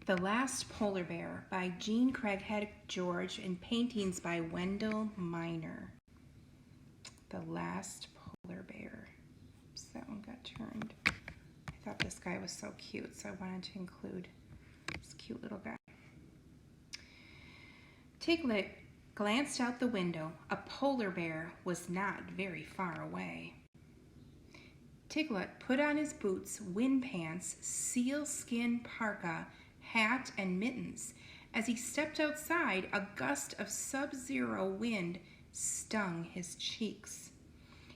The Last Polar Bear by Jean Craighead George and paintings by Wendell Miner. The Last Polar Bear. Oops, that one got turned. I thought this guy was so cute, so I wanted to include this cute little guy. Tiglet glanced out the window. A polar bear was not very far away. Tiglet put on his boots, wind pants, sealskin parka, hat, and mittens. As he stepped outside, a gust of sub-zero wind stung his cheeks.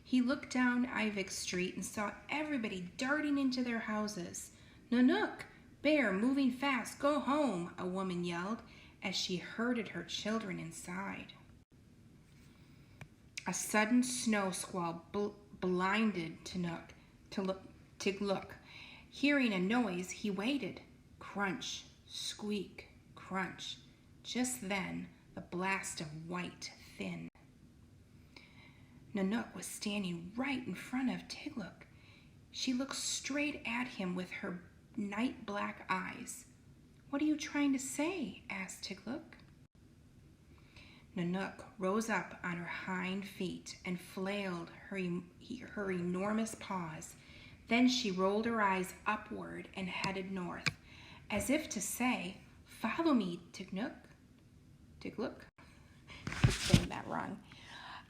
He looked down Ivic Street and saw everybody darting into their houses. "Nanook, bear, moving fast, go home," a woman yelled as she herded her children inside. A sudden snow squall blinded Tiglook. Hearing a noise, he waited. Crunch, squeak, crunch. Just then, the blast of white thinned. Nanook was standing right in front of Tiglook. She looked straight at him with her night black eyes. "What are you trying to say?" asked Tiglook. Nanook rose up on her hind feet and flailed her enormous paws. Then she rolled her eyes upward and headed north, as if to say, "Follow me, Tiglook." I'm saying that wrong.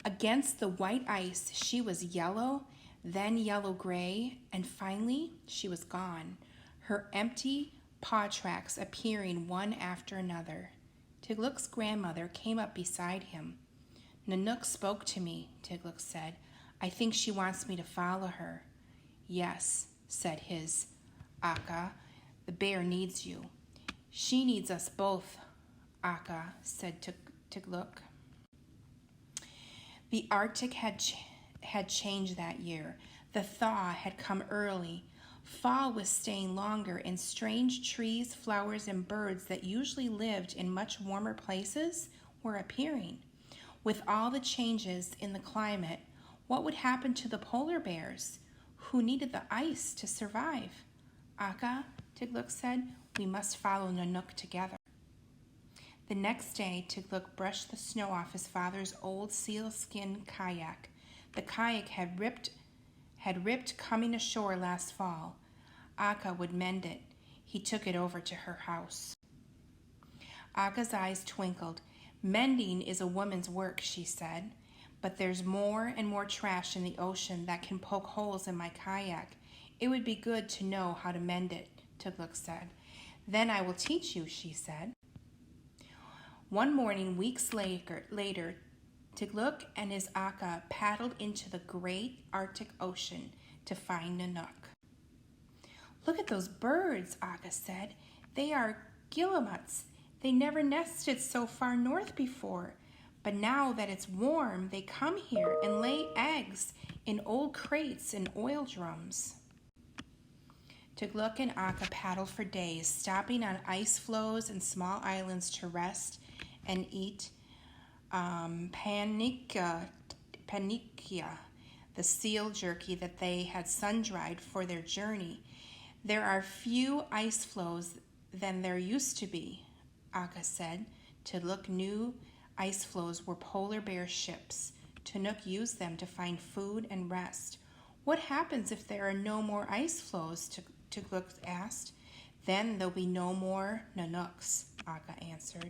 Against the white ice, she was yellow, then yellow-gray, and finally she was gone, her empty paw tracks appearing one after another. Tiglook's grandmother came up beside him. "Nanook spoke to me," Tiglook said. "I think she wants me to follow her." "Yes," said his Akka. "The bear needs you." "She needs us both, Akka," said Tiglook. The Arctic had changed that year. The thaw had come early. Fall was staying longer, and strange trees, flowers, and birds that usually lived in much warmer places were appearing. With all the changes in the climate, what would happen to the polar bears, who needed the ice to survive? "Akka," Tiglook said, "we must follow Nanook together." The next day, Tiglook brushed the snow off his father's old sealskin kayak. The kayak had ripped coming ashore last fall. Akka would mend it. He took it over to her house. Akka's eyes twinkled. "Mending is a woman's work," she said, "but there's more and more trash in the ocean that can poke holes in my kayak. It would be good to know how to mend it," Tiglook said. "Then I will teach you," she said. One morning, weeks later, Tiglook and his Akka paddled into the great Arctic Ocean to find Nanook. "Look at those birds," Akka said. "They are guillemots. They never nested so far north before. But now that it's warm, they come here and lay eggs in old crates and oil drums." Tiglook and Akka paddled for days, stopping on ice floes and small islands to rest and eat panikia, the seal jerky that they had sun-dried for their journey. "There are few ice floes than there used to be," Akka said. Tiglook knew ice floes were polar bear ships. Nanook used them to find food and rest. "What happens if there are no more ice floes?" Tiglook asked. "Then there'll be no more Nanooks," Akka answered.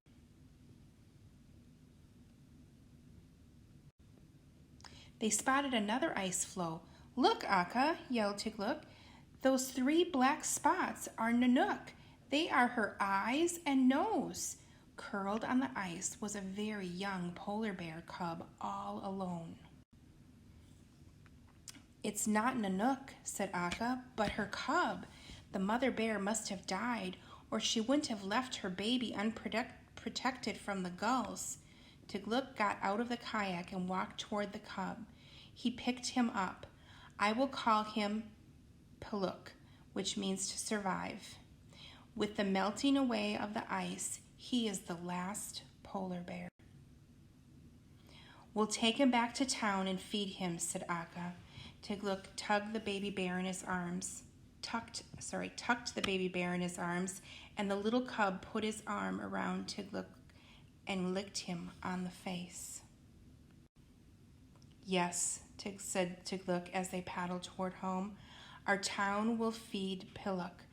They spotted another ice floe. "Look, Akka," yelled Tiglook. "Those 3 black spots are Nanook. They are her eyes and nose." Curled on the ice was a very young polar bear cub all alone. "It's not Nanook," said Akka, "but her cub. The mother bear must have died, or she wouldn't have left her baby unprotected from the gulls." Tiglook got out of the kayak and walked toward the cub. He picked him up. "I will call him Piluk, which means to survive. With the melting away of the ice, he is the last polar bear." "We'll take him back to town and feed him," said Akka. Tiglook tugged the baby bear in his arms. tucked the baby bear in his arms, and the little cub put his arm around Tiglook and licked him on the face. "Yes," said Tiglook as they paddled toward home, "our town will feed Piluk,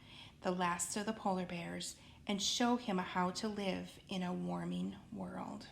the last of the polar bears, and show him how to live in a warming world."